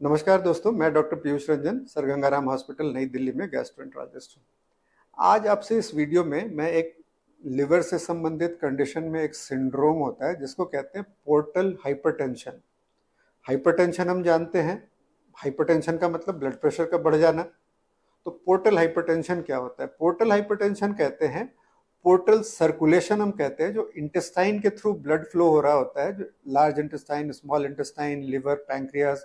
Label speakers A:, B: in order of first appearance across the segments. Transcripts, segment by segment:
A: नमस्कार दोस्तों, मैं doctor Piyush Ranjan, sir Gangaram hospital नई दिल्ली में गैस्ट्रोएंटरोलॉजिस्ट हूँ। आज आपसे इस वीडियो में मैं एक लिवर से संबंधित कंडीशन में एक सिंड्रोम होता है जिसको कहते हैं पोर्टल हाइपरटेंशन। हाइपरटेंशन हम जानते हैं, हाइपरटेंशन का मतलब ब्लड प्रेशर का बढ़ जाना। तो पोर्टल हाइपरटेंशन क्या होता है? पोर्टल हाइपरटेंशन कहते हैं, पोर्टल सर्कुलेशन हम कहते हैं, जो इंटेस्टाइन के थ्रू ब्लड फ्लो हो रहा होता है, जो large intestine, small intestine, liver, pancreas,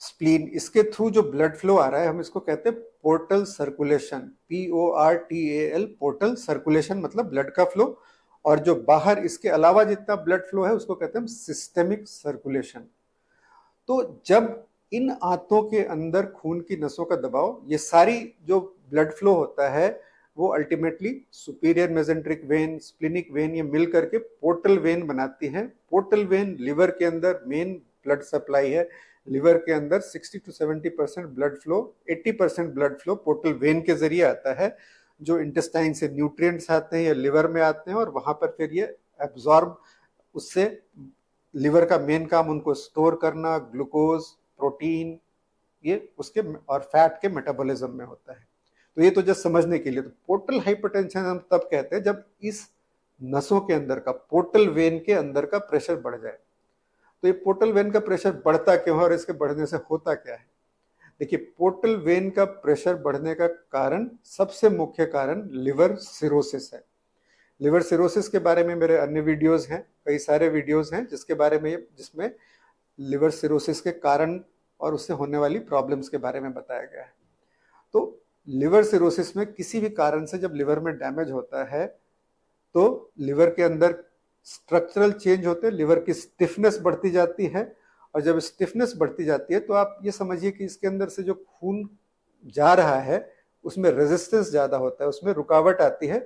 A: spleen, इसके थ्रू जो ब्लड फ्लो आ रहा है हम इसको कहते हैं portal circulation. PORTAL, portal circulation मतलब ब्लड का फ्लो। और जो बाहर इसके अलावा जितना ब्लड फ्लो है उसको कहते हैं सिस्टेमिक सर्कुलेशन। तो जब इन आंतों के अंदर खून की नसों का दबाव, ये सारी जो ब्लड फ्लो होता है वो ultimately superior mesenteric when, splenic when, ये मिल करके पोर्टल वेन बनाती है। पोर्टल वेन लिवर के अंदर मेन ब्लड सप्लाई है। लिवर के अंदर 60 to 70% blood flow, 80% blood flow portal vein के जरिए आता है, जो इंटेस्टाइन से न्यूट्रिएंट्स आते हैं या लिवर में आते हैं और वहां पर फिर ये एब्जॉर्ब, उससे लिवर का मेन काम उनको स्टोर करना, ग्लूकोज, प्रोटीन, ये उसके और फैट के मेटाबॉलिज्म में होता है। तो ये तो जस्ट समझने के लिए। तो पोर्टल हाइपरटेंशन हम तब कहते हैं जब इस नसों के अंदर का, पोर्टल वेन के अंदर का प्रेशर बढ़ जाए। तो ये पोर्टल वेन का प्रेशर बढ़ता क्यों है और इसके बढ़ने से होता क्या है? देखिए, पोर्टल वेन का प्रेशर बढ़ने का कारण, सबसे मुख्य कारण लिवर सिरोसिस है। लिवर सिरोसिस के बारे में मेरे अन्य वीडियोस हैं, कई सारे वीडियोस हैं जिसके बारे में, जिसमें लिवर सिरोसिस के कारण और उससे होने वाली प्रॉब्लम्स के बारे में बताया गया है। तो लिवर सिरोसिस में किसी भी कारण से जब लिवर में डैमेज होता है तो लिवर के अंदर स्ट्रक्चरल चेंज होते हैं, लिवर की स्टिफनेस बढ़ती जाती है। और जब स्टिफनेस बढ़ती जाती है तो आप ये समझिए कि इसके अंदर से जो खून जा रहा है उसमें रेजिस्टेंस ज्यादा होता है, उसमें रुकावट आती है।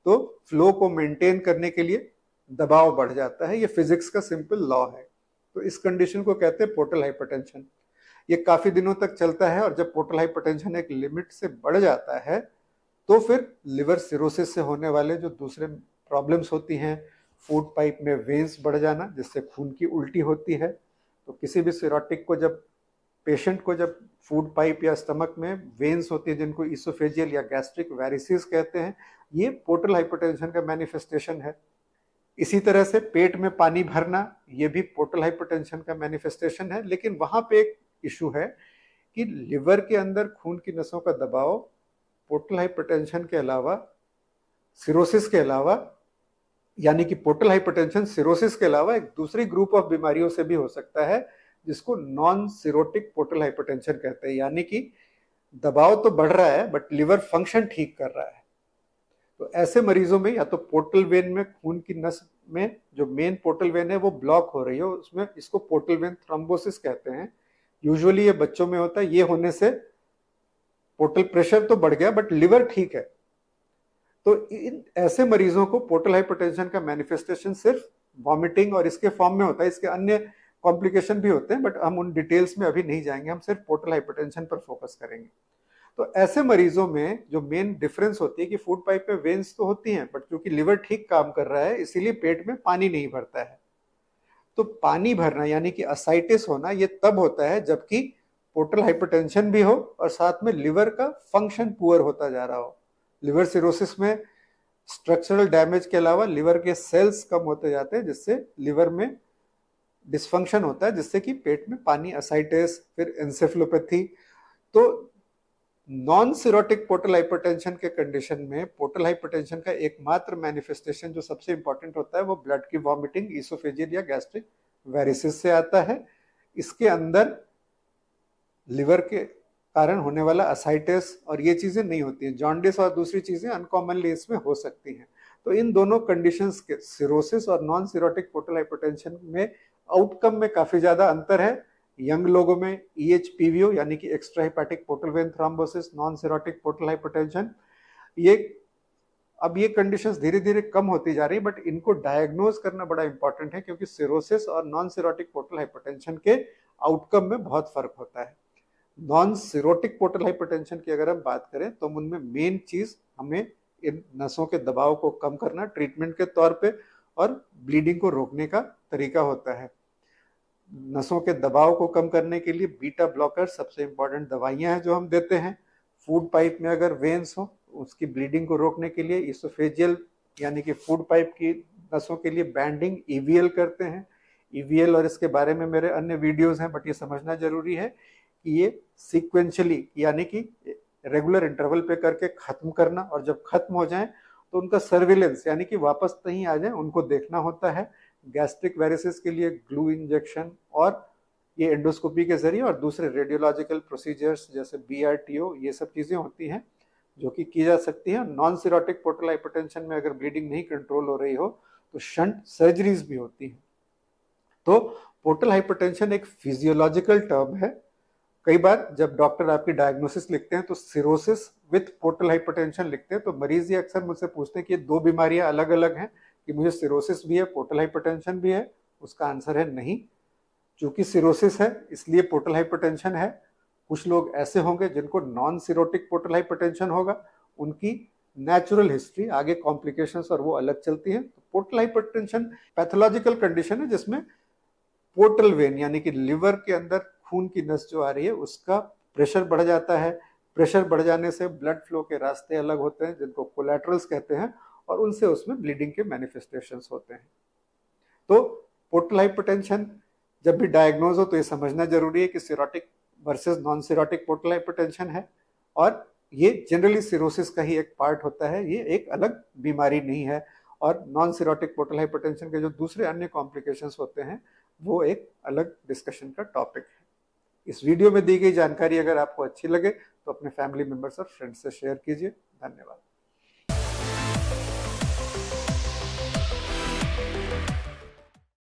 A: तो फ्लो को मेंटेन करने के लिए दबाव बढ़ जाता है। ये फिजिक्स का सिंपल लॉ है। तो इस कंडीशन को कहते हैं पोर्टल हाइपरटेंशन। ये काफी दिनों तक चलता है और जब पोर्टल हाइपरटेंशन एक लिमिट से बढ़ जाता है तो फिर लिवर सिरोसिस से होने वाले जो दूसरे प्रॉब्लम्स होती हैं, फूड पाइप में वेन्स बढ़ जाना जिससे खून की उल्टी होती है। तो किसी भी सिरोटिक को, जब पेशेंट को जब फूड पाइप या स्टमक में वेन्स होती है जिनको इसोफेजियल या गैस्ट्रिक वेरिसेस कहते हैं, ये पोर्टल हाइपरटेंशन का मैनिफेस्टेशन है। इसी तरह से पेट में पानी भरना, ये भी पोर्टल हाइपरटेंशन का मैनिफेस्टेशन है। लेकिन वहां पे एक इशू है कि लिवर के अंदर खून की नसों का दबाव पोर्टल हाइपरटेंशन के अलावा, सिरोसिस के अलावा, यानी कि पोर्टल हाइपरटेंशन सिरोसिस के अलावा एक दूसरी ग्रुप ऑफ बीमारियों से भी हो सकता है जिसको नॉन सिरोटिक पोर्टल हाइपरटेंशन कहते हैं। यानी कि दबाव तो बढ़ रहा है बट लिवर फंक्शन ठीक कर रहा है। तो ऐसे मरीजों में या तो पोर्टल वेन में, खून की नस में जो मेन पोर्टल वेन है वो ब्लॉक हो रही है, उसमें इसको पोर्टल वेन थ्रोम्बोसिस कहते हैं। यूजुअली ये बच्चों में होता है। ये होने से पोर्टल प्रेशर तो बढ़ गया बट लिवर ठीक है। तो इन ऐसे मरीजों को पोर्टल हाइपरटेंशन का मैनिफेस्टेशन सिर्फ वॉमिटिंग और इसके फॉर्म में होता है। इसके अन्य कॉम्प्लिकेशन भी होते हैं बट हम उन डिटेल्स में अभी नहीं जाएंगे, हम सिर्फ पोर्टल हाइपरटेंशन पर फोकस करेंगे। तो ऐसे मरीजों में जो मेन डिफरेंस होती है कि फूड पाइप में वेन्स तो होती हैं बट क्योंकि लिवर ठीक काम कर रहा है इसीलिए पेट में पानी नहीं भरता है। तो पानी भरना यानी कि असाइटिस होना ये तब होता है जबकि पोर्टल हाइपरटेंशन भी हो और साथ में लिवर का फंक्शन पुअर होता जा रहा हो। लिवर सिरोसिस में स्ट्रक्चरल डैमेज के अलावा लिवर के सेल्स कम होते जाते हैं जिससे लिवर में डिसफंक्शन होता है, जिससे कि पेट में पानी, असाइटिस, फिर एंसेफेलोपैथी। तो नॉन सिरोटिक पोर्टल हाइपरटेंशन के कंडीशन में पोर्टल हाइपरटेंशन का एकमात्र मैनिफेस्टेशन जो सबसे इंपॉर्टेंट होता है वो ब्लड की वॉमिटिंग, इसोफेजियल या गैस्ट्रिक वेरिसेस से आता है। इसके अंदर लिवर के कारण होने वाला असाइटिस और ये चीजें नहीं होती हैं। जॉन्डिस और दूसरी चीजें अनकॉमनली इसमें हो सकती हैं। तो इन दोनों कंडीशंस के, सिरोसिस और नॉन सिरोटिक पोर्टल हाइपरटेंशन में आउटकम में काफी ज्यादा अंतर है। यंग लोगों में EHPVO यानी कि extra hepatic portal vein thrombosis, non cirrhotic portal hypertension, ये अब ये कंडीशंस धीरे धीरे कम होती जा रही है बट इनको डायग्नोज करना बड़ा इंपॉर्टेंट है क्योंकि सिरोसिस और नॉन सिरोटिक पोर्टल हाइपरटेंशन के आउटकम में बहुत फर्क होता है। नॉन सिरोटिक पोर्टल हाइपरटेंशन की अगर हम बात करें तो उनमें मेन चीज हमें इन नसों के दबाव को कम करना ट्रीटमेंट के तौर पे और ब्लीडिंग को रोकने का तरीका होता है। नसों के दबाव को कम करने के लिए बीटा ब्लॉकर सबसे इंपॉर्टेंट दवाइयां हैं जो हम देते हैं। फूड पाइप में अगर वेन्स हो उसकी ब्लीडिंग को रोकने के लिए इसोफेजियल यानी कि फूड पाइप की नसों के लिए बैंडिंग ईवीएल करते हैं। ईवीएल और इसके बारे में मेरे अन्य वीडियोस हैं, बट ये समझना जरूरी है कि ये सीक्वेंशली यानी कि रेगुलर इंटरवल पे करके खत्म करना, और जब खत्म हो जाए तो उनका सर्विलेंस यानी कि वापस नहीं आ जाए उनको देखना होता है। गैस्ट्रिक वेरिसेस के लिए ग्लू इंजेक्शन और ये एंडोस्कोपी के जरिए और दूसरे रेडियोलॉजिकल प्रोसीजर्स जैसे बीआरटीओ, ये सब चीजें होती हैं जो कि की जा सकती है। नॉन सिरोटिक पोर्टल हाइपरटेंशन में अगर ब्लीडिंग नहीं कंट्रोल हो रही हो तो शंट सर्जरीज भी होती हैं। तो पोर्टल हाइपरटेंशन एक फिजियोलॉजिकल टर्म है। कई बार जब डॉक्टर आपकी डायग्नोसिस लिखते हैं तो सिरोसिस विथ पोर्टल हाइपरटेंशन लिखते हैं, तो मरीज ये अक्सर मुझसे पूछते हैं कि ये दो बीमारियां अलग अलग हैं, कि मुझे सिरोसिस भी है पोर्टल हाइपरटेंशन भी है। उसका आंसर है नहीं, क्योंकि सिरोसिस है इसलिए पोर्टल हाइपरटेंशन है। कुछ लोग ऐसे होंगे जिनको नॉन सिरोटिक पोर्टल हाइपरटेंशन होगा, उनकी नेचुरल हिस्ट्री आगे कॉम्प्लिकेशंस और वो अलग चलती है। तो पोर्टल हाइपरटेंशन पैथोलॉजिकल कंडीशन है जिसमें पोर्टल वेन यानी कि लिवर के अंदर खून की नस जो आ रही है उसका प्रेशर बढ़ जाता है। प्रेशर बढ़ जाने से ब्लड फ्लो के रास्ते अलग होते हैं जिनको कोलैटरल्स कहते हैं, और उनसे उसमें ब्लीडिंग के मैनिफेस्टेशंस होते हैं। तो पोर्टल हाइपरटेंशन जब भी डायग्नोज हो तो ये समझना जरूरी है कि cirrhotic versus non cirrhotic portal hypertension है, और ये जनरली सिरोसिस का ही एक पार्ट होता है, ये एक अलग बीमारी नहीं है। और नॉन सिरोटिक पोर्टल हाइपरटेंशन के जो दूसरे अन्य कॉम्प्लिकेशंस होते हैं वो एक अलग डिस्कशन का टॉपिक है। इस वीडियो में दी गई जानकारी अगर आपको अच्छी लगे तो अपने फैमिली मेंबर्स और फ्रेंड्स से शेयर कीजिए। धन्यवाद।